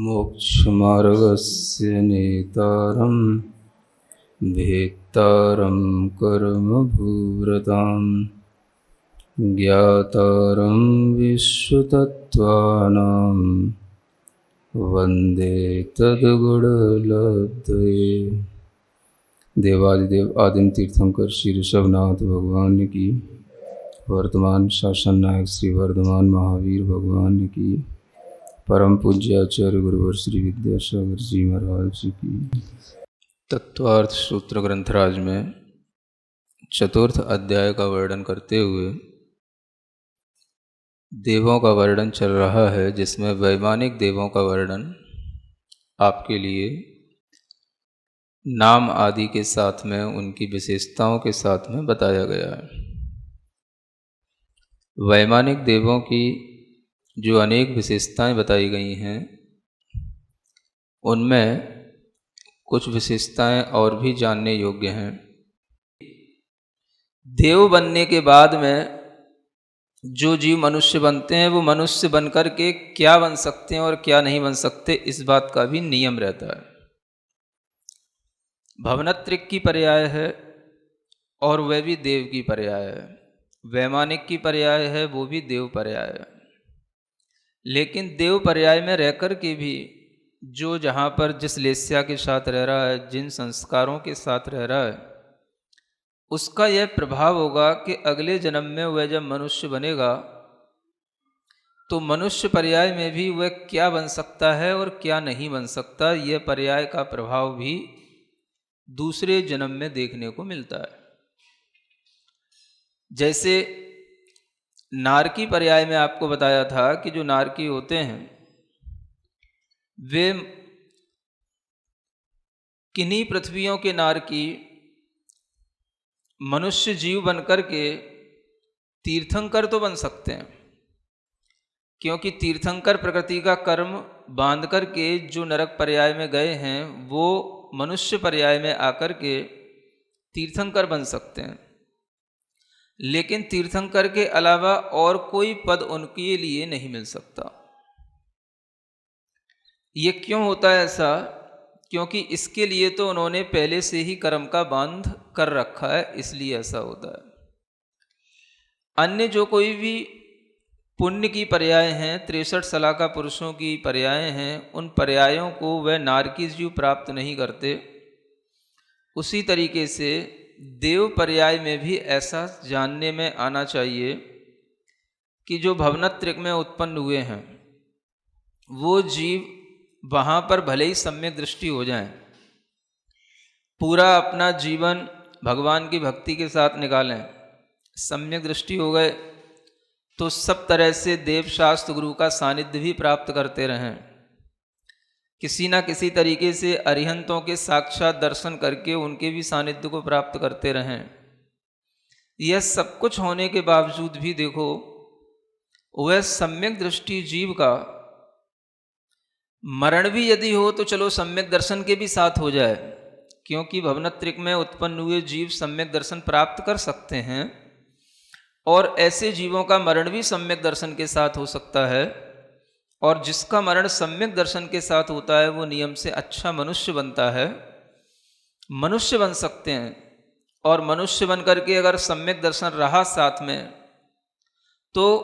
मोक्षमार्गस्य नेतारं भेत्तारं कर्मभूरतां ज्ञातारं विश्वतत्त्वानां वन्दे तद्गुणलब्धये। देवादिदेव आदिम तीर्थंकर श्री ऋषभनाथ भगवान की, वर्तमान शासन नायक श्री वर्धमान महावीर भगवान की, परम पूज्य आचार्य गुरुवर श्री विद्यासागर जी महाराज जी की। तत्वार्थ सूत्र ग्रंथराज में चतुर्थ अध्याय का वर्णन करते हुए देवों का वर्णन चल रहा है, जिसमें वैमानिक देवों का वर्णन आपके लिए नाम आदि के साथ में उनकी विशेषताओं के साथ में बताया गया है। वैमानिक देवों की जो अनेक विशेषताएं बताई गई हैं, उनमें कुछ विशेषताएं और भी जानने योग्य हैं। देव बनने के बाद में जो जीव मनुष्य बनते हैं, वो मनुष्य बनकर के क्या बन सकते हैं और क्या नहीं बन सकते, इस बात का भी नियम रहता है। भवनत्रिक की पर्याय है और वह भी देव की पर्याय है। वैमानिक की पर्याय है, वो भी देव पर्याय है। लेकिन देव पर्याय में रहकर के भी जो जहाँ पर जिस लेस्या के साथ रह रहा है, जिन संस्कारों के साथ रह रहा है, उसका यह प्रभाव होगा कि अगले जन्म में वह जब मनुष्य बनेगा तो मनुष्य पर्याय में भी वह क्या बन सकता है और क्या नहीं बन सकता, यह पर्याय का प्रभाव भी दूसरे जन्म में देखने को मिलता है। जैसे नारकी पर्याय में आपको बताया था कि जो नारकी होते हैं वे किन्हीं पृथ्वियों के नारकी मनुष्य जीव बनकर के तीर्थंकर तो बन सकते हैं, क्योंकि तीर्थंकर प्रकृति का कर्म बांध कर के जो नरक पर्याय में गए हैं, वो मनुष्य पर्याय में आकर के तीर्थंकर बन सकते हैं। लेकिन तीर्थंकर के अलावा और कोई पद उनके लिए नहीं मिल सकता। ये क्यों होता है ऐसा? क्योंकि इसके लिए तो उन्होंने पहले से ही कर्म का बांध कर रखा है, इसलिए ऐसा होता है। अन्य जो कोई भी पुण्य की पर्याय हैं, 63 सलाका पुरुषों की पर्याय हैं, उन पर्यायों को वह नारकी जीव प्राप्त नहीं करते। उसी तरीके से देव पर्याय में भी ऐसा जानने में आना चाहिए कि जो भवनत्रिक में उत्पन्न हुए हैं, वो जीव वहाँ पर भले ही सम्यक दृष्टि हो जाए, पूरा अपना जीवन भगवान की भक्ति के साथ निकालें, सम्यक दृष्टि हो गए तो सब तरह से देव शास्त्र गुरु का सानिध्य भी प्राप्त करते रहें, किसी ना किसी तरीके से अरिहंतों के साक्षात दर्शन करके उनके भी सानिध्य को प्राप्त करते रहें। यह सब कुछ होने के बावजूद भी देखो, वह सम्यक दृष्टि जीव का मरण भी यदि हो तो चलो सम्यक दर्शन के भी साथ हो जाए, क्योंकि भवनत्रिक में उत्पन्न हुए जीव सम्यक दर्शन प्राप्त कर सकते हैं और ऐसे जीवों का मरण भी सम्यक दर्शन के साथ हो सकता है। और जिसका मरण सम्यक दर्शन के साथ होता है वो नियम से अच्छा मनुष्य बनता है, मनुष्य बन सकते हैं। और मनुष्य बन करके अगर सम्यक दर्शन रहा साथ में, तो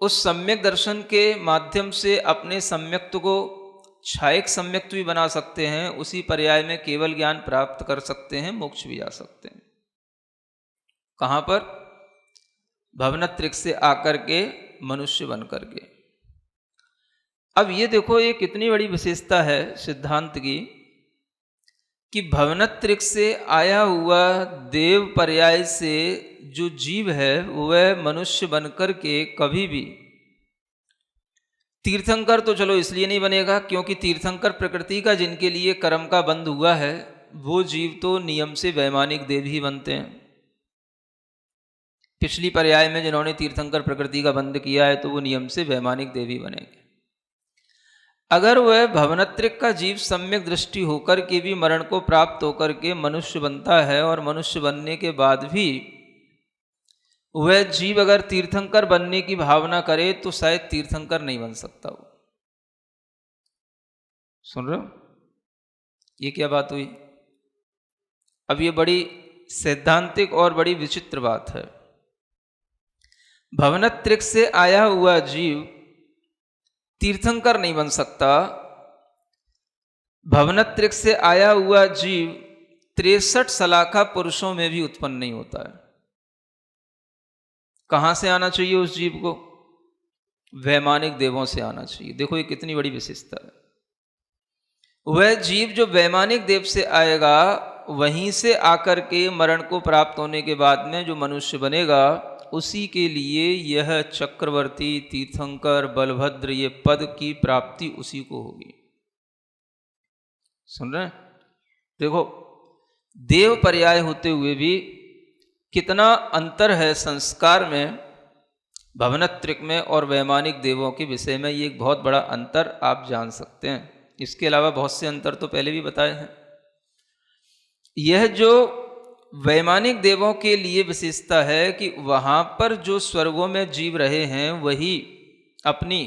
उस सम्यक दर्शन के माध्यम से अपने सम्यक्त्व को छायक सम्यक्त्व भी बना सकते हैं। उसी पर्याय में केवल ज्ञान प्राप्त कर सकते हैं, मोक्ष भी जा सकते हैं। कहाँ पर? भवनत्रिक से आकर के मनुष्य बन करके। अब ये देखो, ये कितनी बड़ी विशेषता है सिद्धांत की कि भवनत्रिक से आया हुआ देव पर्याय से जो जीव है वह मनुष्य बनकर के कभी भी तीर्थंकर तो चलो इसलिए नहीं बनेगा क्योंकि तीर्थंकर प्रकृति का जिनके लिए कर्म का बंध हुआ है, वो जीव तो नियम से वैमानिक देव ही बनते हैं। पिछली पर्याय में जिन्होंने तीर्थंकर प्रकृति का बंध किया है, तो वो नियम से वैमानिक देव ही बनेंगे। अगर वह भवनत्रिक का जीव सम्यक दृष्टि होकर के भी मरण को प्राप्त होकर के मनुष्य बनता है, और मनुष्य बनने के बाद भी वह जीव अगर तीर्थंकर बनने की भावना करे तो शायद तीर्थंकर नहीं बन सकता। वो सुन रहे हो? ये क्या बात हुई? अब ये बड़ी सैद्धांतिक और बड़ी विचित्र बात है। भवनत्रिक से आया हुआ जीव तीर्थंकर नहीं बन सकता। भवनत्रिक से आया हुआ जीव 63 सलाखा पुरुषों में भी उत्पन्न नहीं होता है। कहां से आना चाहिए उस जीव को? वैमानिक देवों से आना चाहिए। देखो ये कितनी बड़ी विशेषता है। वह जीव जो वैमानिक देव से आएगा, वहीं से आकर के मरण को प्राप्त होने के बाद में जो मनुष्य बनेगा, उसी के लिए यह चक्रवर्ती, तीर्थंकर, बलभद्र, ये पद की प्राप्ति उसी को होगी। सुन रहे हैं? देखो देव पर्याय होते हुए भी कितना अंतर है संस्कार में, भवनत्रिक में और वैमानिक देवों के विषय में। ये एक बहुत बड़ा अंतर आप जान सकते हैं। इसके अलावा बहुत से अंतर तो पहले भी बताए हैं। यह जो वैमानिक देवों के लिए विशेषता है कि वहां पर जो स्वर्गों में जीव रहे हैं, वही अपनी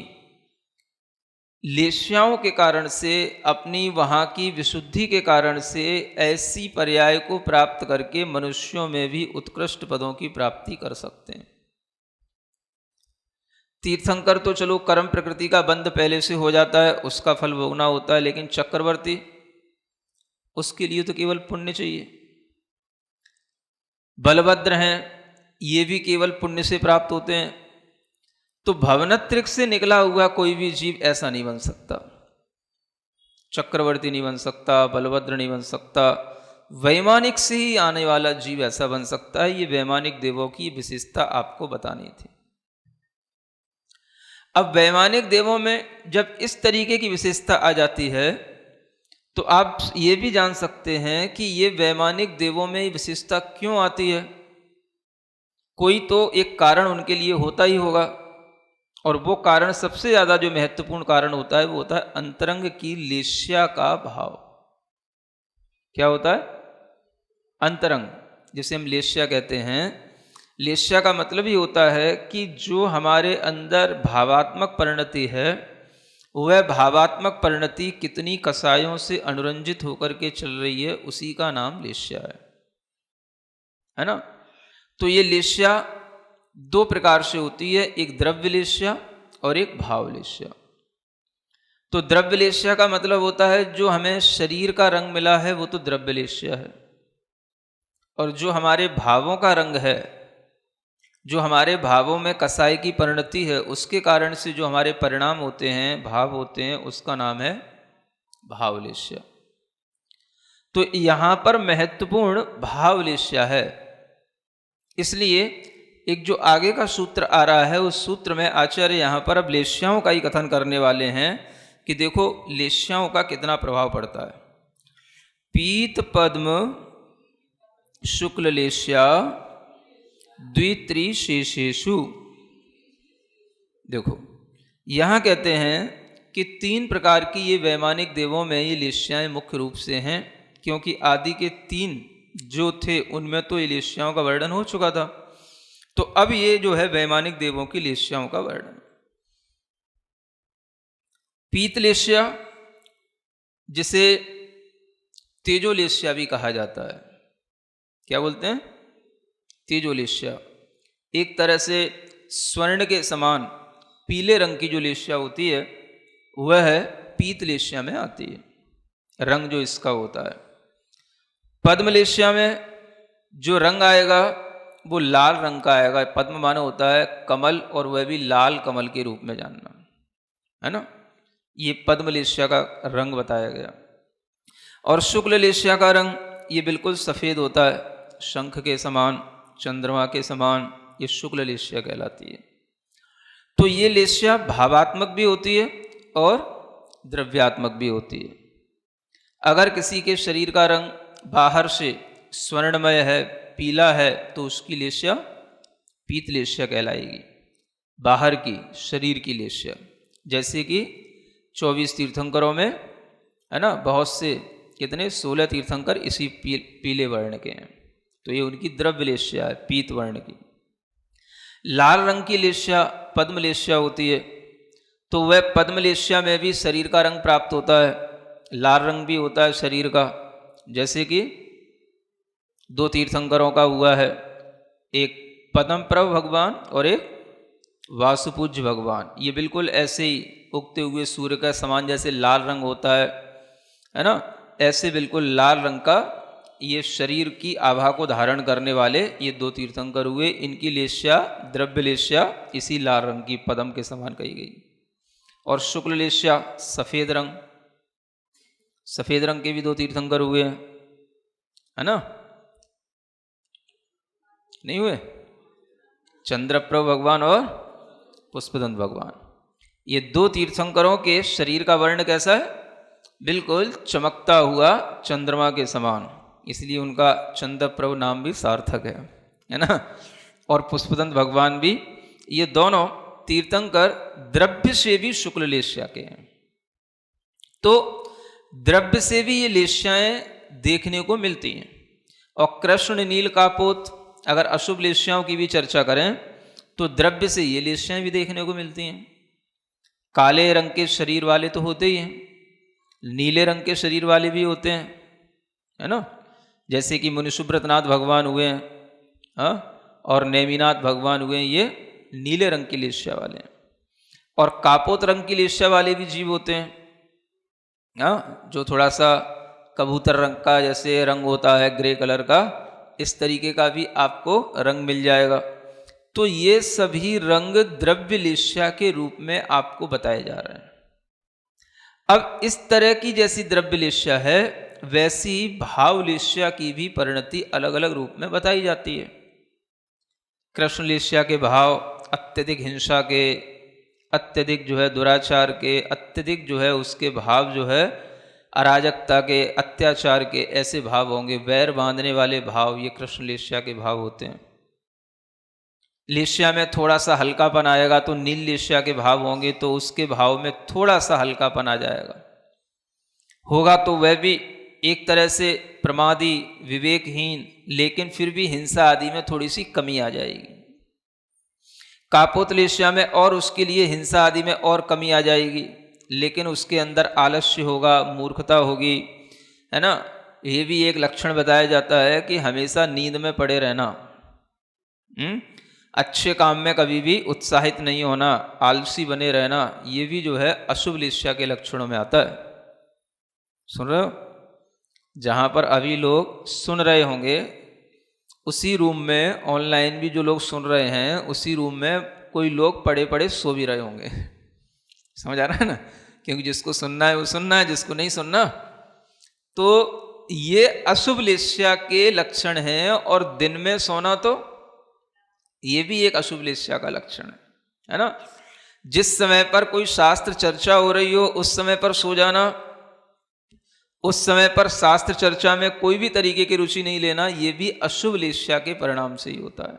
लेश्याओं के कारण से, अपनी वहाँ की विशुद्धि के कारण से ऐसी पर्याय को प्राप्त करके मनुष्यों में भी उत्कृष्ट पदों की प्राप्ति कर सकते हैं। तीर्थंकर तो चलो कर्म प्रकृति का बंध पहले से हो जाता है, उसका फल भोगना होता है, लेकिन चक्रवर्ती, उसके लिए तो केवल पुण्य चाहिए। बलभद्र हैं, ये भी केवल पुण्य से प्राप्त होते हैं। तो भवनत्रिक से निकला हुआ कोई भी जीव ऐसा नहीं बन सकता। चक्रवर्ती नहीं बन सकता, बलभद्र नहीं बन सकता। वैमानिक से ही आने वाला जीव ऐसा बन सकता है। ये वैमानिक देवों की विशेषता आपको बतानी थी। अब वैमानिक देवों में जब इस तरीके की विशेषता आ जाती है, तो आप ये भी जान सकते हैं कि ये वैमानिक देवों में विशेषता क्यों आती है। कोई तो एक कारण उनके लिए होता ही होगा, और वो कारण, सबसे ज़्यादा जो महत्वपूर्ण कारण होता है, वो होता है अंतरंग की लेश्या का भाव। क्या होता है? अंतरंग, जिसे हम लेश्या कहते हैं। लेश्या का मतलब ही होता है कि जो हमारे अंदर भावात्मक परिणति है, वह भावात्मक परिणति कितनी कसायों से अनुरंजित होकर के चल रही है, उसी का नाम लेश्या है ना। तो ये लेश्या दो प्रकार से होती है, एक द्रव्य लेश्या और एक भाव लेश्या। तो द्रव्य लेश्या का मतलब होता है जो हमें शरीर का रंग मिला है, वो तो द्रव्य लेश्या है। और जो हमारे भावों का रंग है, जो हमारे भावों में कसाई की परिणति है, उसके कारण से जो हमारे परिणाम होते हैं, भाव होते हैं, उसका नाम है भावलेश्या। तो यहाँ पर महत्वपूर्ण भावलेश्या है। इसलिए एक जो आगे का सूत्र आ रहा है, उस सूत्र में आचार्य यहाँ पर अब लेश्याओं का ही कथन करने वाले हैं कि देखो लेश्याओं का कितना प्रभाव पड़ता है। पीत पद्म शुक्ल लेश्या द्वित्रिशेषेषु। देखो यहाँ कहते हैं कि 3 प्रकार की ये वैमानिक देवों में ये लेश्याएं मुख्य रूप से हैं, क्योंकि आदि के 3 जो थे उनमें तो ये लेश्याओं का वर्णन हो चुका था। तो अब ये जो है वैमानिक देवों की लेश्याओं का वर्णन। पीतलेश्या, जिसे तेजोलेश्या भी कहा जाता है। क्या बोलते हैं? तेजोलेश्या। एक तरह से स्वर्ण के समान पीले रंग की जो लेश्या होती है, वह पीतलेश्या में आती है, रंग जो इसका होता है। पद्मलेश्या में जो रंग आएगा वो लाल रंग का आएगा। पद्म माने होता है कमल, और वह भी लाल कमल के रूप में जानना, है ना। ये पद्मलेश्या का रंग बताया गया। और शुक्ल लेश्या का रंग ये बिल्कुल सफ़ेद होता है, शंख के समान, चंद्रमा के समान। ये शुक्ल लेश्या कहलाती है। तो ये लेश्या भावात्मक भी होती है और द्रव्यात्मक भी होती है। अगर किसी के शरीर का रंग बाहर से स्वर्णमय है, पीला है, तो उसकी लेश्या पीत लेश्या कहलाएगी, बाहर की शरीर की लेश्या। जैसे कि 24 तीर्थंकरों में, है ना, बहुत से कितने 16 तीर्थंकर इसी पीले वर्ण के हैं, तो ये उनकी द्रव्य लेश्या है, पीत वर्ण की। लाल रंग की लेश्या पद्मलेश्या होती है। तो वह पद्मलेश्या में भी शरीर का रंग प्राप्त होता है, लाल रंग भी होता है शरीर का, जैसे कि दो तीर्थंकरों का हुआ है, एक पद्मप्रभ भगवान और एक वासुपूज्य भगवान। ये बिल्कुल ऐसे ही उगते हुए सूर्य का समान जैसे लाल रंग होता है ना, ऐसे बिल्कुल लाल रंग का ये शरीर की आभा को धारण करने वाले ये दो तीर्थंकर हुए। इनकी लेश्या, द्रव्य लेश्या इसी लाल रंग की पद्म के समान कही गई। और शुक्ल लेश्या सफेद रंग, सफेद रंग के भी दो तीर्थंकर हुए हैं, है ना, नहीं हुए? चंद्रप्रभ भगवान और पुष्पदंत भगवान। ये दो तीर्थंकरों के शरीर का वर्ण कैसा है? बिल्कुल चमकता हुआ चंद्रमा के समान, इसलिए उनका चंद्रप्रभ नाम भी सार्थक है ना। और पुष्पदंत भगवान भी, ये दोनों तीर्थंकर द्रव्य से भी शुक्ल लेश्या के हैं। तो द्रव्य से भी ये लेश्याएं देखने को मिलती हैं। और कृष्ण नील कापोत, अगर अशुभ लेश्याओं की भी चर्चा करें तो द्रव्य से ये लेश्याएं भी देखने को मिलती हैं। काले रंग के शरीर वाले तो होते ही हैं, नीले रंग के शरीर वाले भी होते हैं, है ना, जैसे कि मुनिसुब्रतनाथ भगवान हुए हैं, हाँ, और नेमिनाथ भगवान हुए हैं, ये नीले रंग की लेश्या वाले हैं। और कापोत रंग की लेश्या वाले भी जीव होते हैं, हाँ, जो थोड़ा सा कबूतर रंग का जैसे रंग होता है, ग्रे कलर का, इस तरीके का भी आपको रंग मिल जाएगा। तो ये सभी रंग द्रव्य लेश्या के रूप में आपको बताए जा रहे हैं। अब इस तरह की जैसी द्रव्य लेश्या है, वैसी भाव लेश्या की भी परिणति अलग अलग रूप में बताई जाती है। कृष्ण लेश्या के भाव अत्यधिक हिंसा के, अत्यधिक जो है दुराचार के, अत्यधिक जो है उसके भाव जो है अराजकता के, अत्याचार के, ऐसे भाव होंगे। वैर बांधने वाले भाव ये कृष्ण लेश्या के भाव होते हैं। लेश्या में थोड़ा सा हल्कापन आएगा तो नील लेश्या के भाव होंगे, तो उसके भाव में थोड़ा सा हल्कापन आ जाएगा, होगा तो वह भी एक तरह से प्रमादी, विवेकहीन, लेकिन फिर भी हिंसा आदि में थोड़ी सी कमी आ जाएगी। कापोत लेश्या में और उसके लिए हिंसा आदि में और कमी आ जाएगी, लेकिन उसके अंदर आलस्य होगा, मूर्खता होगी, है ना। ये भी एक लक्षण बताया जाता है कि हमेशा नींद में पड़े रहना, अच्छे काम में कभी भी उत्साहित नहीं होना, आलसी बने रहना, ये भी जो है अशुभ लेश्या के लक्षणों में आता है। सुन रहे हो? जहाँ पर अभी लोग सुन रहे होंगे, उसी रूम में ऑनलाइन भी जो लोग सुन रहे हैं, उसी रूम में कोई लोग पड़े पड़े सो भी रहे होंगे। समझ आ रहा है ना? क्योंकि जिसको सुनना है वो सुनना है, जिसको नहीं सुनना, तो ये अशुभ लेश्या के लक्षण हैं। और दिन में सोना तो ये भी एक अशुभ लेश्या का लक्षण है ना। जिस समय पर कोई शास्त्र चर्चा हो रही हो उस समय पर सो जाना, उस समय पर शास्त्र चर्चा में कोई भी तरीके की रुचि नहीं लेना, ये भी अशुभ लेश्या के परिणाम से ही होता है।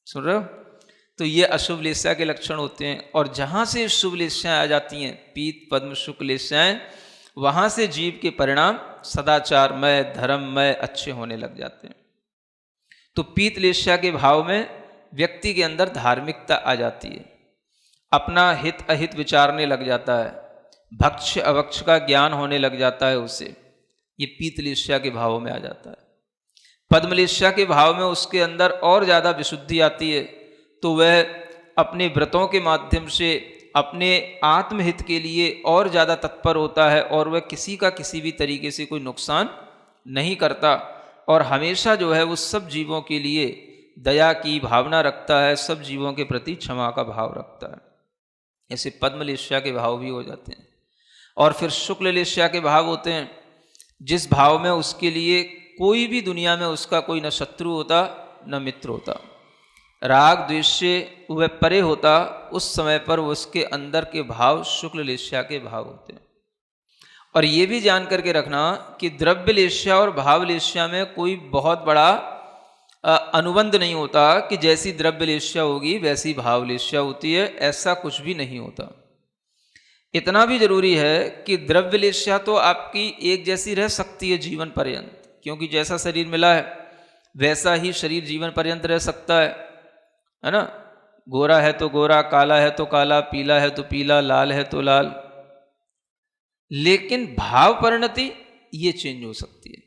सुन रहे हो? तो ये अशुभ लेश्या के लक्षण होते हैं। और जहां से शुभ लेश्याएं आ जाती हैं, पीत पद्म शुक्ल लेश्याएं, वहां से जीव के परिणाम सदाचारमय, धर्ममय, अच्छे होने लग जाते हैं। तो पीत लेश्या के भाव में व्यक्ति के अंदर धार्मिकता आ जाती है, अपना हित अहित विचारने लग जाता है, भक्ष्य अभक्ष्य का ज्ञान होने लग जाता है उसे। ये पीत लेश्या के भाव में आ जाता है। पद्म लेश्या के भाव में उसके अंदर और ज़्यादा विशुद्धि आती है, तो वह अपने व्रतों के माध्यम से अपने आत्महित के लिए और ज़्यादा तत्पर होता है, और वह किसी का किसी भी तरीके से कोई नुकसान नहीं करता, और हमेशा जो है वो सब जीवों के लिए दया की भावना रखता है, सब जीवों के प्रति क्षमा का भाव रखता है। ऐसे पद्म लेश्या के भाव भी हो जाते हैं। और फिर शुक्ल लेश्या के भाव होते हैं, जिस भाव में उसके लिए कोई भी दुनिया में उसका कोई न शत्रु होता न मित्र होता, राग द्वेष से वह परे होता, उस समय पर उसके अंदर के भाव शुक्ल लेश्या के भाव होते हैं। और ये भी जान करके रखना कि द्रव्य लेश्या और भाव लेश्या में कोई बहुत बड़ा अनुबंध नहीं होता कि जैसी द्रव्य लेश्या होगी वैसी भाव लेश्या होती है, ऐसा कुछ भी नहीं होता। इतना भी जरूरी है कि द्रव्य लेश्या तो आपकी एक जैसी रह सकती है जीवन पर्यंत, क्योंकि जैसा शरीर मिला है वैसा ही शरीर जीवन पर्यंत रह सकता है ना। गोरा है तो गोरा, काला है तो काला, पीला है तो पीला, लाल है तो लाल, लेकिन भाव परिणति ये चेंज हो सकती है।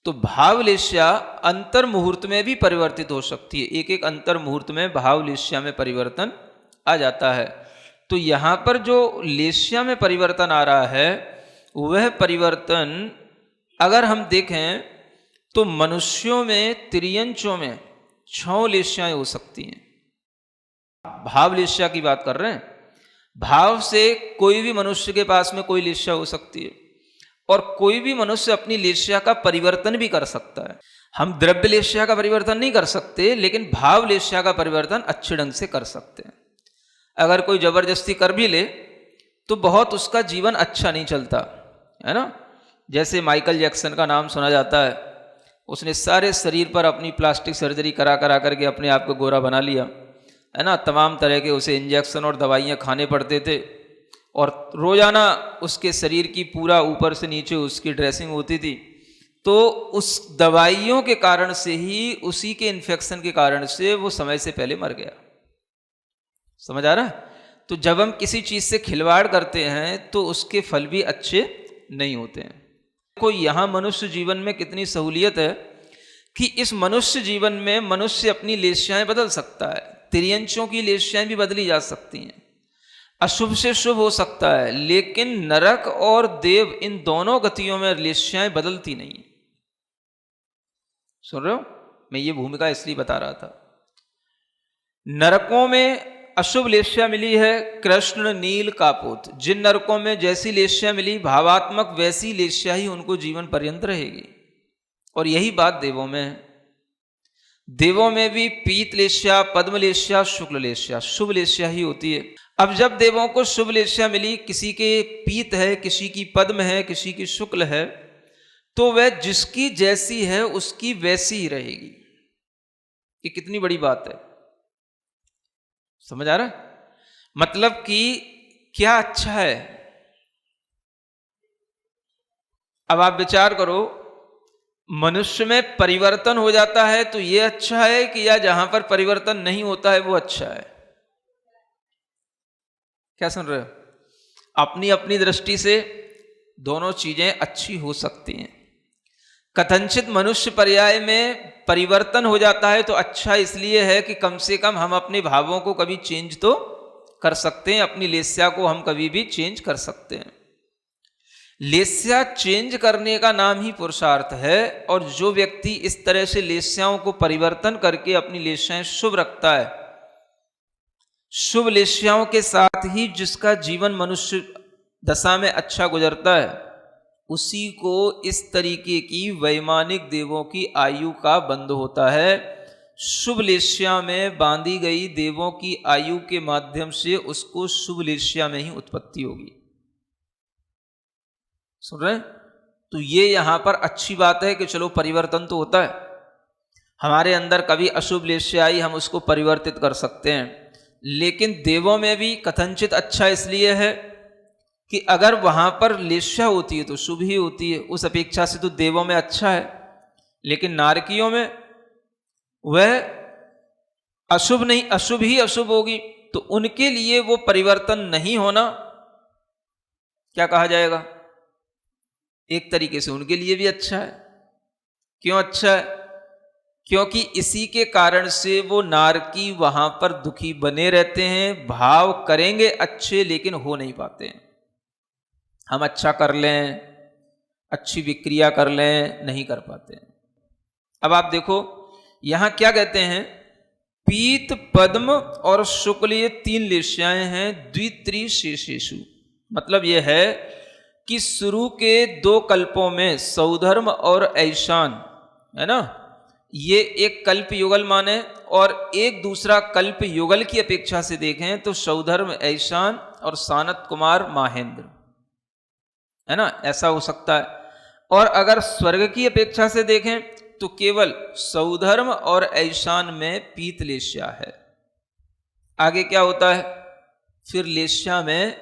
तो भावलेश्या अंतर मुहूर्त में भी परिवर्तित हो सकती है, एक एक अंतर मुहूर्त में भावलेश्या में परिवर्तन आ जाता है। तो यहाँ पर जो लेश्या में परिवर्तन आ रहा है वह परिवर्तन अगर हम देखें तो मनुष्यों में तिर्यंचों में 6 लेश्याएं हो सकती हैं। भावलेश्या की बात कर रहे हैं, भाव से कोई भी मनुष्य के पास में कोई लेश्या हो सकती है और कोई भी मनुष्य अपनी लेश्या का परिवर्तन भी कर सकता है। हम द्रव्य लेश्या का परिवर्तन नहीं कर सकते, लेकिन भाव लेश्या का परिवर्तन अच्छे ढंग से कर सकते हैं। अगर कोई जबरदस्ती कर भी ले तो बहुत उसका जीवन अच्छा नहीं चलता है ना। जैसे माइकल जैक्सन का नाम सुना जाता है, उसने सारे शरीर पर अपनी प्लास्टिक सर्जरी करा करके अपने आप को गोरा बना लिया है ना। तमाम तरह के उसे इंजेक्शन और दवाइयाँ खाने पड़ते थे और रोजाना उसके शरीर की पूरा ऊपर से नीचे उसकी ड्रेसिंग होती थी। तो उस दवाइयों के कारण से ही, उसी के इन्फेक्शन के कारण से वो समय से पहले मर गया। समझ आ रहा है? तो जब हम किसी चीज़ से खिलवाड़ करते हैं तो उसके फल भी अच्छे नहीं होते हैं। देखो यहाँ मनुष्य जीवन में कितनी सहूलियत है कि इस मनुष्य जीवन में मनुष्य अपनी लेश्याएं बदल सकता है। तिर्यंचों की लेश्याएं भी बदली जा सकती हैं, अशुभ से शुभ हो सकता है, लेकिन नरक और देव इन दोनों गतियों में लेश्याएं बदलती नहीं। सुन रहे हो? मैं ये भूमिका इसलिए बता रहा था। नरकों में अशुभ लेश्या मिली है कृष्ण नील कापोत। जिन नरकों में जैसी लेश्या मिली भावात्मक वैसी लेश्या ही उनको जीवन पर्यंत रहेगी। और यही बात देवों में है। देवों में भी पीत लेश्या, पद्म लेश्या, शुक्ल लेश्या, शुभ लेश्या ही होती है। अब जब देवों को शुभ लेश्या मिली, किसी के पीत है, किसी की पद्म है, किसी की शुक्ल है, तो वह जिसकी जैसी है उसकी वैसी ही रहेगी। ये कितनी बड़ी बात है, समझ आ रहा है? मतलब कि क्या अच्छा है। अब आप विचार करो, मनुष्य में परिवर्तन हो जाता है तो यह अच्छा है कि या जहां पर परिवर्तन नहीं होता है वो अच्छा है? क्या सुन रहे हो? अपनी अपनी दृष्टि से दोनों चीजें अच्छी हो सकती हैं। कथनचित मनुष्य पर्याय में परिवर्तन हो जाता है तो अच्छा इसलिए है कि कम से कम हम अपने भावों को कभी चेंज तो कर सकते हैं, अपनी लेस्या को हम कभी भी चेंज कर सकते हैं। लेस्या चेंज करने का नाम ही पुरुषार्थ है। और जो व्यक्ति इस तरह से लेस्याओं को परिवर्तन करके अपनी लेस्याएं शुभ रखता है, शुभ लेस्याओं के साथ ही जिसका जीवन मनुष्य दशा में अच्छा गुजरता है, उसी को इस तरीके की वैमानिक देवों की आयु का बंध होता है। शुभ लेस्या में बांधी गई देवों की आयु के माध्यम से उसको शुभ लेस्या में ही उत्पत्ति होगी। सुन रहे हैं? तो ये यहां पर अच्छी बात है कि चलो परिवर्तन तो होता है। हमारे अंदर कभी अशुभ लेस्या आई, हम उसको परिवर्तित कर सकते हैं। लेकिन देवों में भी कथनचित अच्छा इसलिए है कि अगर वहां पर लेस्या होती है तो शुभ ही होती है, उस अपेक्षा से तो देवों में अच्छा है। लेकिन नारकियों में वह अशुभ नहीं, अशुभ ही अशुभ होगी, तो उनके लिए वो परिवर्तन नहीं होना क्या कहा जाएगा? एक तरीके से उनके लिए भी अच्छा है। क्यों अच्छा है? क्योंकि इसी के कारण से वो नारकी वहां पर दुखी बने रहते हैं। भाव करेंगे अच्छे लेकिन हो नहीं पाते हैं। हम अच्छा कर लें, अच्छी विक्रिया कर लें, नहीं कर पाते हैं। अब आप देखो यहां क्या कहते हैं, पीत पद्म और शुक्ल ये 3 लेस्याएं हैं द्वित्री शेषेषु। मतलब यह है कि शुरू के 2 कल्पों में सौधर्म और ऐशान है ना, ये एक कल्प युगल माने, और एक दूसरा कल्प युगल की अपेक्षा से देखें तो सौधर्म ऐशान और सानत कुमार माहेंद्र है ना, ऐसा हो सकता है। और अगर स्वर्ग की अपेक्षा से देखें तो केवल सौधर्म और ऐशान में पीत लेस्या है। आगे क्या होता है फिर? लेस्या में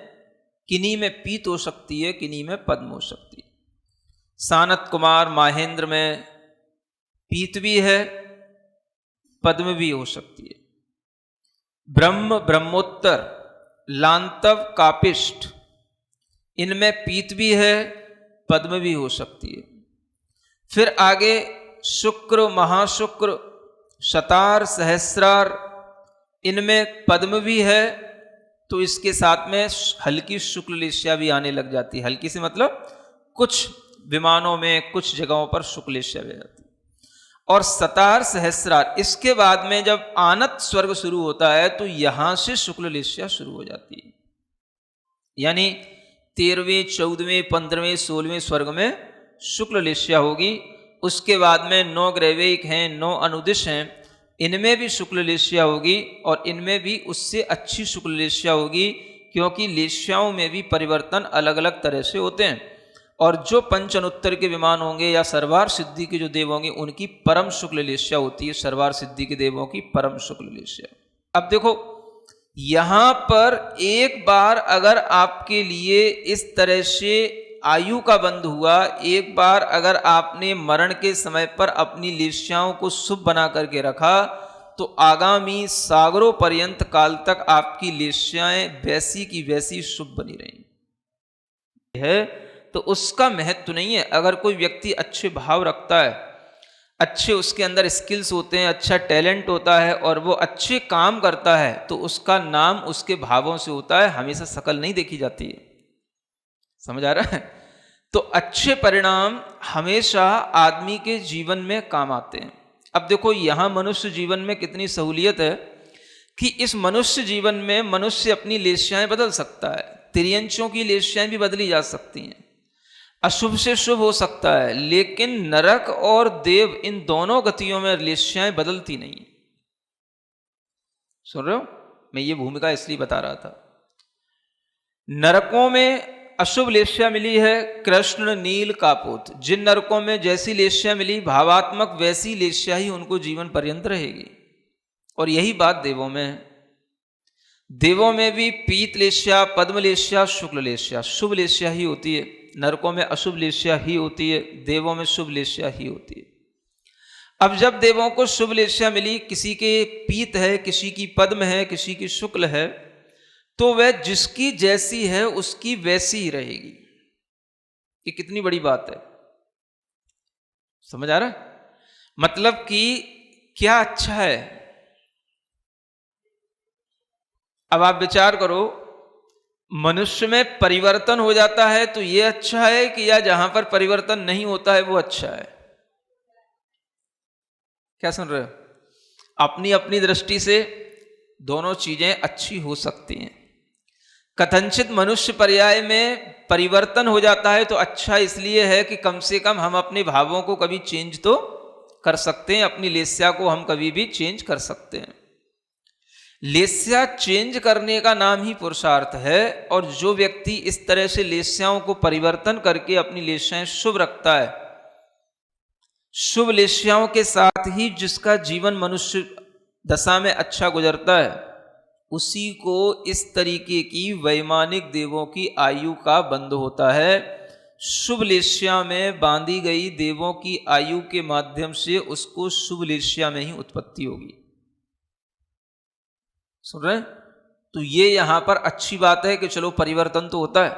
किन्हीं में पीत हो सकती है, किन्हीं में पद्म हो सकती है। सानत कुमार माहेंद्र में पीत भी है, पद्म भी हो सकती है। ब्रह्म, ब्रह्मोत्तर, लांतव, कापिष्ठ इनमें पीत भी है, पद्म भी हो सकती है। फिर आगे शुक्र, महाशुक्र, शतार, सहस्रार, इनमें पद्म भी है, तो इसके साथ में हल्की शुक्ल लेस्या भी आने लग जाती है। हल्की से मतलब कुछ विमानों में, कुछ जगहों पर शुक्ल लेस्या भी जाती है। और सतार, सहस्रार, इसके बाद में जब आनत स्वर्ग शुरू होता है तो यहां से शुक्ल लेस्या शुरू हो जाती है। यानी 13वें, 14वें, 15वें, 16वें स्वर्ग में शुक्ल लेस्या होगी। उसके बाद में 9 ग्रैविक हैं, 9 अनुदिश हैं, इनमें भी शुक्ल लेस्या होगी और इनमें भी उससे अच्छी शुक्ल लेस्या होगी, क्योंकि लेस्याओं में भी परिवर्तन अलग अलग तरह से होते हैं। और जो पंचनोत्तर के विमान होंगे या सर्वार सिद्धि के जो देव होंगे उनकी परम शुक्ल लेस्या होती है, सर्वार सिद्धि के देवों की परम शुक्ल लेस्या। अब देखो यहां पर एक बार अगर आपके लिए इस तरह से आयु का बंध हुआ, एक बार अगर आपने मरण के समय पर अपनी लेस्याओं को शुभ बना करके रखा, तो आगामी सागरों पर्यंत काल तक आपकी लेस्याएं वैसी की वैसी शुभ बनी रहेंगी है। तो उसका महत्व नहीं है। अगर कोई व्यक्ति अच्छे भाव रखता है, अच्छे उसके अंदर स्किल्स होते हैं, अच्छा टैलेंट होता है और वो अच्छे काम करता है, तो उसका नाम उसके भावों से होता है, हमेशा शकल नहीं देखी जाती है। समझ आ रहा है? तो अच्छे परिणाम हमेशा आदमी के जीवन में काम आते हैं। अब देखो यहां मनुष्य जीवन में कितनी सहूलियत है कि इस मनुष्य जीवन में मनुष्य अपनी लेस्याएं बदल सकता है। तिर्यंचों की लेस्याएं भी बदली जा सकती हैं, अशुभ से शुभ हो सकता है, लेकिन नरक और देव इन दोनों गतियों में लेस्याएं बदलती नहीं। सुन रहे हो? मैं ये भूमिका इसलिए बता रहा था। नरकों में अशुभ लेस्या मिली है कृष्ण, नील, कापोत। जिन नरकों में जैसी लेस्या मिली भावात्मक, वैसी लेस्या ही उनको जीवन पर्यंत रहेगी। और यही बात देवों में है। देवों में भी पीत लेस्या, पद्म लेस्या, शुक्ल लेस्या, शुभ लेस्या ही होती है। नरकों में अशुभ लेस्या ही होती है, देवों में शुभ लेस्या ही होती है। अब जब देवों को शुभ लेस्या मिली, किसी के पीत है, किसी की पद्म है, किसी की शुक्ल है, तो वह जिसकी जैसी है उसकी वैसी ही रहेगी। ये कितनी बड़ी बात है, समझ आ रहा है? मतलब कि क्या अच्छा है। अब आप विचार करो, मनुष्य में परिवर्तन हो जाता है तो यह अच्छा है कि या जहां पर परिवर्तन नहीं होता है वो अच्छा है? क्या सुन रहे हो? अपनी अपनी दृष्टि से दोनों चीजें अच्छी हो सकती हैं। कथनचित मनुष्य पर्याय में परिवर्तन हो जाता है तो अच्छा इसलिए है कि कम से कम हम अपने भावों को कभी चेंज तो कर सकते हैं, अपनी लेस्या को हम कभी भी चेंज कर सकते हैं। लेस्या चेंज करने का नाम ही पुरुषार्थ है। और जो व्यक्ति इस तरह से लेस्याओं को परिवर्तन करके अपनी लेस्याएं शुभ रखता है, शुभ लेस्याओं के साथ ही जिसका जीवन मनुष्य दशा में अच्छा गुजरता है, उसी को इस तरीके की वैमानिक देवों की आयु का बंध होता है। शुभ लेस्या में बांधी गई देवों की आयु के माध्यम से उसको शुभ लेस्या में ही उत्पत्ति होगी। सुन रहे हैं? तो ये यहां पर अच्छी बात है कि चलो परिवर्तन तो होता है।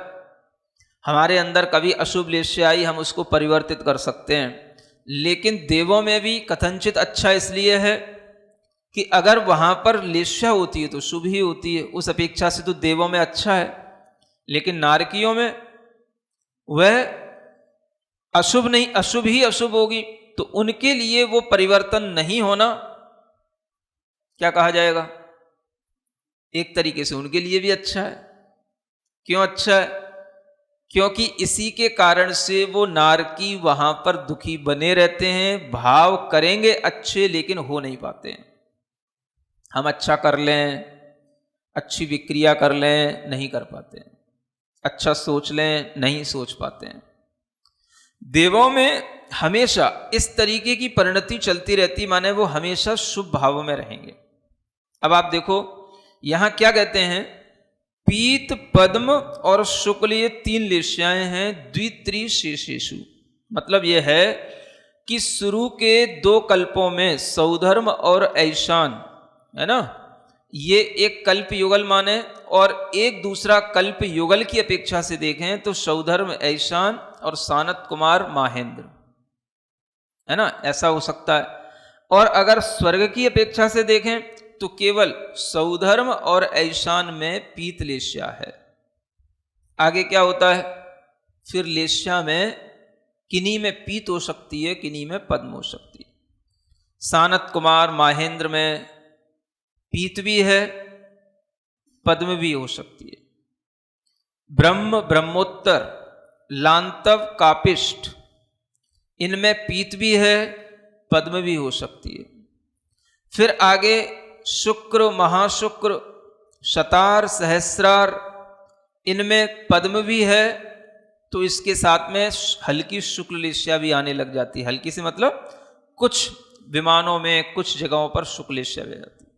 हमारे अंदर कभी अशुभ लेस्या आई, हम उसको परिवर्तित कर सकते हैं। लेकिन देवों में भी कथनचित अच्छा इसलिए है कि अगर वहां पर लेस्या होती है तो शुभ ही होती है, उस अपेक्षा से तो देवों में अच्छा है। लेकिन नारकियों में वह अशुभ नहीं, अशुभ ही अशुभ होगी, तो उनके लिए वो परिवर्तन नहीं होना क्या कहा जाएगा? एक तरीके से उनके लिए भी अच्छा है। क्यों अच्छा है? क्योंकि इसी के कारण से वो नारकी वहां पर दुखी बने रहते हैं। भाव करेंगे अच्छे लेकिन हो नहीं पाते हैं। हम अच्छा कर लें, अच्छी विक्रिया कर लें, नहीं कर पाते हैं। अच्छा सोच लें, नहीं सोच पाते हैं। देवों में हमेशा इस तरीके की परिणति चलती रहती, माने वो हमेशा शुभ भाव में रहेंगे। अब आप देखो यहां क्या कहते हैं, पीत, पद्म और शुक्ल ये 3 लेस्याएं हैं द्वित्री शेषेषु। मतलब यह है कि शुरू के 2 कल्पों में सौधर्म और ऐशान है ना, ये एक कल्प युगल माने, और एक दूसरा कल्प युगल की अपेक्षा से देखें तो सौधर्म ऐशान और सानत कुमार माहेंद्र, है ना, ऐसा हो सकता है। और अगर स्वर्ग की अपेक्षा से देखें तो केवल सौधर्म और ऐशान में पीत लेस्या है। आगे क्या होता है, फिर लेस्या में किन्हीं में पीत हो सकती है, किन्हीं में पद्म हो सकती है। सानत कुमार माहेंद्र में पीत भी है, पद्म भी हो सकती है। ब्रह्म ब्रह्मोत्तर लांतव कापिष्ट, इनमें पीत भी है, पद्म भी हो सकती है। फिर आगे शुक्र महाशुक्र शतार सहस्रार, इनमें पद्म भी है, तो इसके साथ में हल्की शुक्ल लेस्या भी आने लग जाती है। हल्की से मतलब कुछ विमानों में कुछ जगहों पर शुक्ल लेस्या भी जाती है।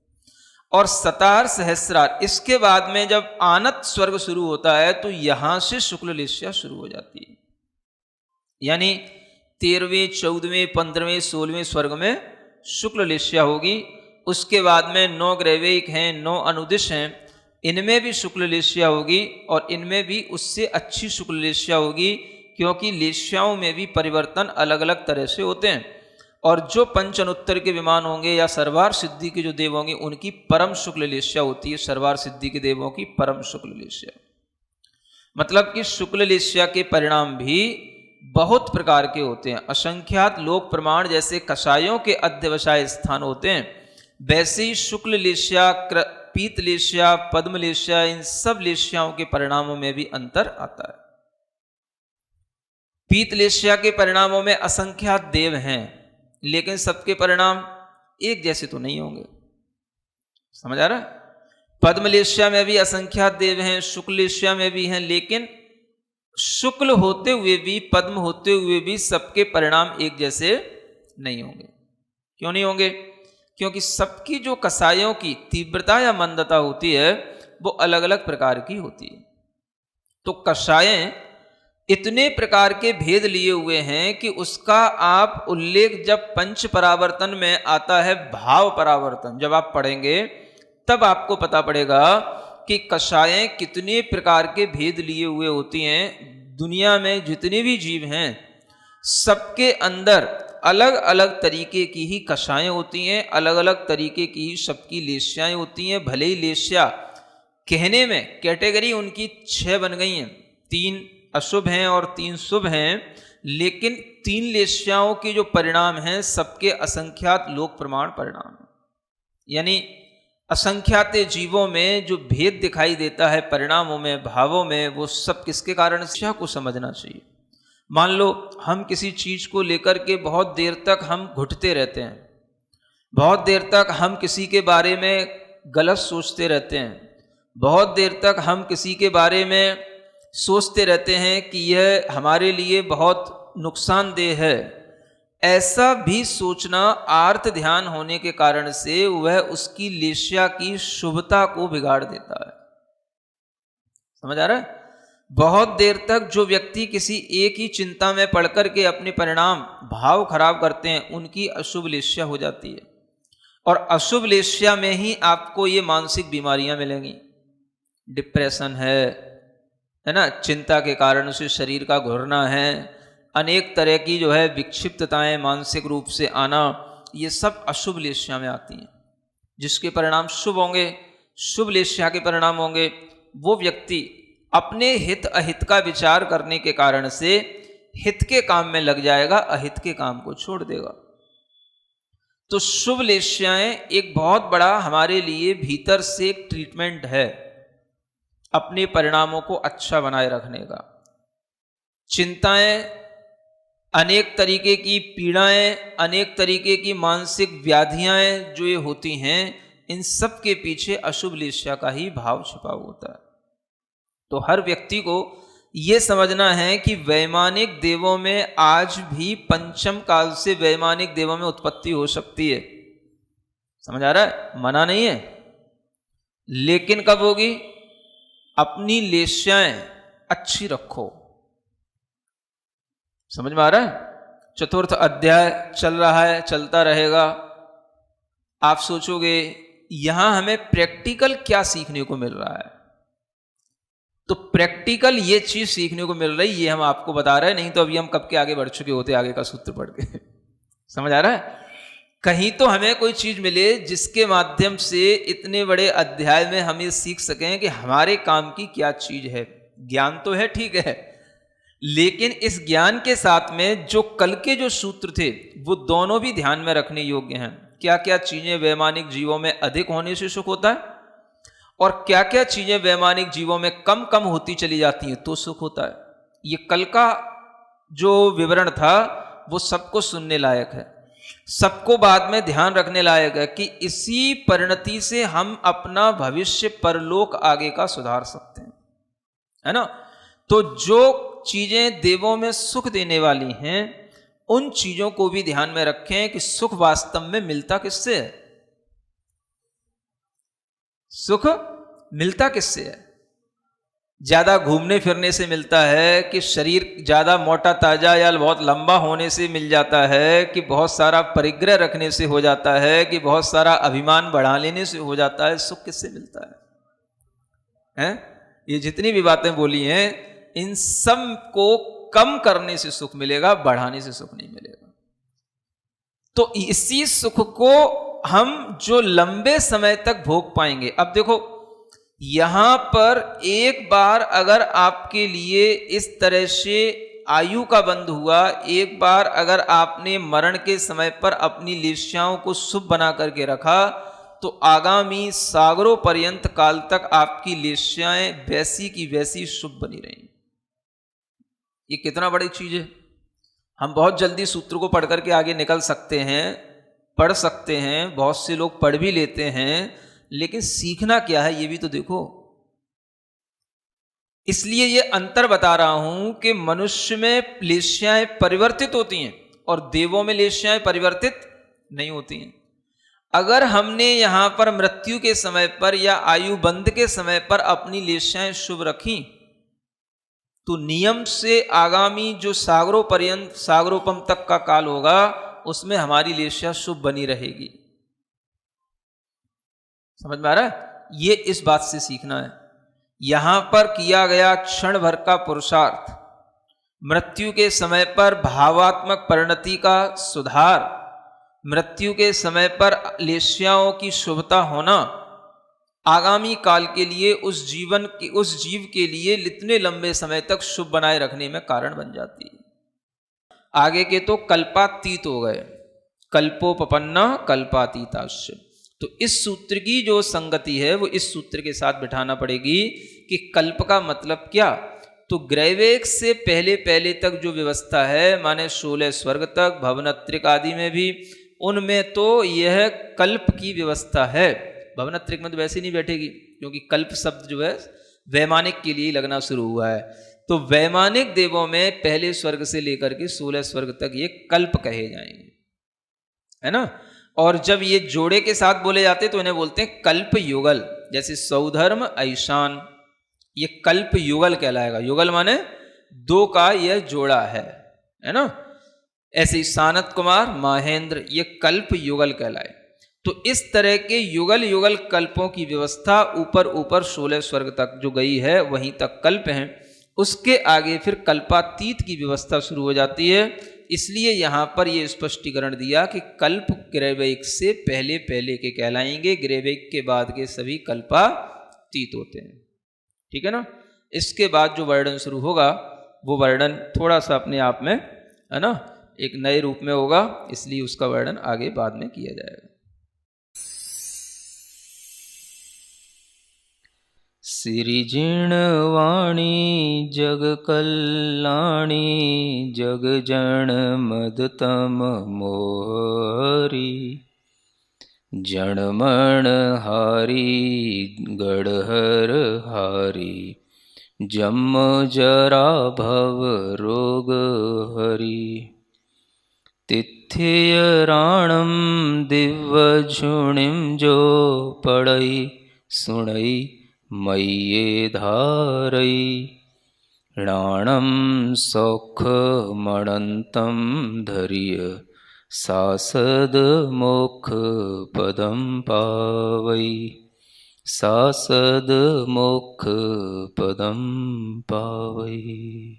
और सतार सहस्रार, इसके बाद में जब आनत स्वर्ग शुरू होता है तो यहां से शुक्ल लेस्या शुरू हो जाती है। यानी 13वें 14वें 15वें 16वें स्वर्ग में शुक्ल लेस्या होगी। उसके बाद में 9 ग्रैविक हैं, 9 अनुदिश हैं, इनमें भी शुक्ल लेस्या होगी, और इनमें भी उससे अच्छी शुक्ल लेस्या होगी, क्योंकि लेस्याओं में भी परिवर्तन अलग अलग तरह से होते हैं। और जो पंचनोत्तर के विमान होंगे या सर्वार सिद्धि के जो देव होंगे, उनकी परम शुक्ल लेस्या होती है, सर्वार सिद्धि के देवों की परम शुक्ल लेस्या। मतलब कि शुक्ल लेस्या के परिणाम भी बहुत प्रकार के होते हैं। असंख्यात लोक प्रमाण जैसे कषायों के अध्यवसाय स्थान होते हैं, वैसे ही शुक्ल लेस्या, पीत लेस्या, पद्म लेस्या, इन सब लेस्याओं के परिणामों में भी अंतर आता है। पीत लेस्या के परिणामों में असंख्यात देव हैं, लेकिन सबके परिणाम एक जैसे तो नहीं होंगे। समझ आ रहा है? पद्म लेस्या में भी असंख्यात देव हैं, शुक्ल लेस्या में भी हैं, लेकिन शुक्ल होते हुए भी पद्म होते हुए भी सबके परिणाम एक जैसे नहीं होंगे। क्यों नहीं होंगे? क्योंकि सबकी जो कसायों की तीव्रता या मंदता होती है वो अलग अलग प्रकार की होती है। तो कषायें इतने प्रकार के भेद लिए हुए हैं कि उसका आप उल्लेख जब पंच परावर्तन में आता है, भाव परावर्तन जब आप पढ़ेंगे तब आपको पता पड़ेगा कि कषायें कितने प्रकार के भेद लिए हुए होती हैं। दुनिया में जितने भी जीव हैं सबके अंदर अलग अलग तरीके की ही कषायें होती हैं, अलग अलग तरीके की ही सबकी लेस्याएं होती हैं। भले ही लेस्या कहने में कैटेगरी उनकी 6 बन गई हैं, 3 अशुभ हैं और 3 शुभ हैं, लेकिन 3 लेस्याओं के जो परिणाम हैं सबके असंख्यात लोक प्रमाण परिणाम हैं। यानी असंख्यात जीवों में जो भेद दिखाई देता है परिणामों में, भावों में, वो सब किसके कारण से को समझना चाहिए। मान लो हम किसी चीज को लेकर के बहुत देर तक हम घुटते रहते हैं, बहुत देर तक हम किसी के बारे में गलत सोचते रहते हैं, बहुत देर तक हम किसी के बारे में सोचते रहते हैं कि यह हमारे लिए बहुत नुकसानदेह है। ऐसा भी सोचना आर्त ध्यान होने के कारण से वह उसकी लेस्या की शुभता को बिगाड़ देता है। समझ आ रहा है? बहुत देर तक जो व्यक्ति किसी एक ही चिंता में पड़ कर के अपने परिणाम भाव खराब करते हैं, उनकी अशुभ लेस्या हो जाती है। और अशुभ लेस्या में ही आपको ये मानसिक बीमारियां मिलेंगी। डिप्रेशन है ना, चिंता के कारण से शरीर का घुरना है, अनेक तरह की जो है विक्षिप्तताएं मानसिक रूप से आना, ये सब अशुभ लेस्या में आती हैं। जिसके परिणाम शुभ होंगे, शुभ लेस्या के परिणाम होंगे, वो व्यक्ति अपने हित अहित का विचार करने के कारण से हित के काम में लग जाएगा, अहित के काम को छोड़ देगा। तो शुभ लेस्याएं एक बहुत बड़ा हमारे लिए भीतर से एक ट्रीटमेंट है अपने परिणामों को अच्छा बनाए रखने का। चिंताएं, अनेक तरीके की पीड़ाएं, अनेक तरीके की मानसिक व्याधियां जो ये होती हैं, इन सब के पीछे अशुभ लेस्या का ही भाव छिपा होता है। तो हर व्यक्ति को ये समझना है कि वैमानिक देवों में आज भी पंचम काल से वैमानिक देवों में उत्पत्ति हो सकती है। समझ आ रहा है? मना नहीं है, लेकिन कब होगी? अपनी लेस्याएं अच्छी रखो। समझ में आ रहा है? चतुर्थ अध्याय चल रहा है, चलता रहेगा। आप सोचोगे यहां हमें प्रैक्टिकल क्या सीखने को मिल रहा है, तो प्रैक्टिकल ये चीज सीखने को मिल रही, ये हम आपको बता रहे हैं, नहीं तो अभी हम कब के आगे बढ़ चुके होते आगे का सूत्र पढ़ के। समझ आ रहा है? कहीं तो हमें कोई चीज मिले जिसके माध्यम से इतने बड़े अध्याय में हम ये सीख सकें कि हमारे काम की क्या चीज है। ज्ञान तो है, ठीक है, लेकिन इस ज्ञान के साथ में जो कल के जो सूत्र थे वो दोनों भी ध्यान में रखने योग्य हैं। क्या क्या चीजें वैमानिक जीवों में अधिक होने से सुख होता है और क्या क्या चीजें वैमानिक जीवों में कम कम होती चली जाती हैं तो सुख होता है। ये कल का जो विवरण था वो सबको सुनने लायक है, सबको बाद में ध्यान रखने लायक है कि इसी परिणति से हम अपना भविष्य परलोक आगे का सुधार सकते हैं, है ना। तो जो चीजें देवों में सुख देने वाली हैं उन चीजों को भी ध्यान में रखें कि सुख वास्तव में मिलता किससे है, सुख मिलता किससे है। ज्यादा घूमने फिरने से मिलता है कि शरीर ज्यादा मोटा ताजा या बहुत लंबा होने से मिल जाता है कि बहुत सारा परिग्रह रखने से हो जाता है कि बहुत सारा अभिमान बढ़ा लेने से हो जाता है। सुख किससे मिलता है? ये जितनी भी बातें बोली हैं इन सब को कम करने से सुख मिलेगा, बढ़ाने से सुख नहीं मिलेगा। तो इसी सुख को हम जो लंबे समय तक भोग पाएंगे। अब देखो यहां पर एक बार अगर आपके लिए इस तरह से आयु का बंध हुआ, एक बार अगर आपने मरण के समय पर अपनी लेस्याओं को शुभ बना करके रखा तो आगामी सागरों पर्यंत काल तक आपकी लेस्याएं वैसी की वैसी शुभ बनी रहेंगी। ये कितना बड़ी चीज है। हम बहुत जल्दी सूत्र को पढ़ करके आगे निकल सकते हैं, पढ़ सकते हैं, बहुत से लोग पढ़ भी लेते हैं, लेकिन सीखना क्या है ये भी तो देखो। इसलिए ये अंतर बता रहा हूं कि मनुष्य में लेस्याएं परिवर्तित होती हैं और देवों में लेस्याएं परिवर्तित नहीं होती हैं। अगर हमने यहां पर मृत्यु के समय पर या आयु बंध के समय पर अपनी लेस्याएं शुभ रखी तो नियम से आगामी जो सागरों पर्यंत सागरोपम तक का काल होगा उसमें हमारी लेस्या शुभ बनी रहेगी। समझ में आ रहा है? ये इस बात से सीखना है। यहां पर किया गया क्षण भर का पुरुषार्थ, मृत्यु के समय पर भावात्मक परिणति का सुधार, मृत्यु के समय पर लेस्याओं की शुभता होना आगामी काल के लिए उस जीव के लिए इतने लंबे समय तक शुभ बनाए रखने में कारण बन जाती है। आगे के तो कल्पातीत हो गए, कल्पोपपन्ना कल्पातीताश्च। तो इस सूत्र की जो संगति है वो इस सूत्र के साथ बिठाना पड़ेगी कि कल्प का मतलब क्या। तो ग्रैवेक से पहले पहले तक जो व्यवस्था है माने 16 स्वर्ग तक, भवनत्रिक आदि में भी, उनमें तो यह कल्प की व्यवस्था है। भवनत्रिक में तो वैसे नहीं बैठेगी क्योंकि कल्प शब्द जो है वैमानिक के लिए लगना शुरू हुआ है। तो वैमानिक देवों में पहले स्वर्ग से लेकर के 16 स्वर्ग तक ये कल्प कहे जाएंगे, है ना। और जब ये जोड़े के साथ बोले जाते तो इन्हें बोलते हैं कल्प युगल। जैसे सौधर्म ऐशान ये कल्प युगल कहलाएगा। युगल माने दो का यह जोड़ा है ना। ऐसे सानत कुमार महेंद्र ये कल्प युगल कहलाए। तो इस तरह के युगल युगल कल्पों की व्यवस्था ऊपर ऊपर 16 स्वर्ग तक जो गई है वहीं तक कल्प हैं। उसके आगे फिर कल्पातीत की व्यवस्था शुरू हो जाती है। इसलिए यहां पर यह स्पष्टीकरण दिया कि कल्प ग्रैवेक से पहले पहले के कहलाएंगे, ग्रैवेक के बाद के सभी कल्पातीत होते हैं। ठीक है ना। इसके बाद जो वर्णन शुरू होगा वो वर्णन थोड़ा सा अपने आप में, है ना, एक नए रूप में होगा, इसलिए उसका वर्णन आगे बाद में किया जाएगा। सिरिजिणवाणी जग कल्याणी जग जन मदतम मोहरी जनमण हारी गढ़हर हारी जम जरा भव रोग हरि तिथ्य राणम दिव्य झुणिम जो पढ़ई सुणई मय्ये धारई राणम सौख मणंतम धैर्य सासद मोक्ष पदम पावई, सासद मोक्ष पदम पावई।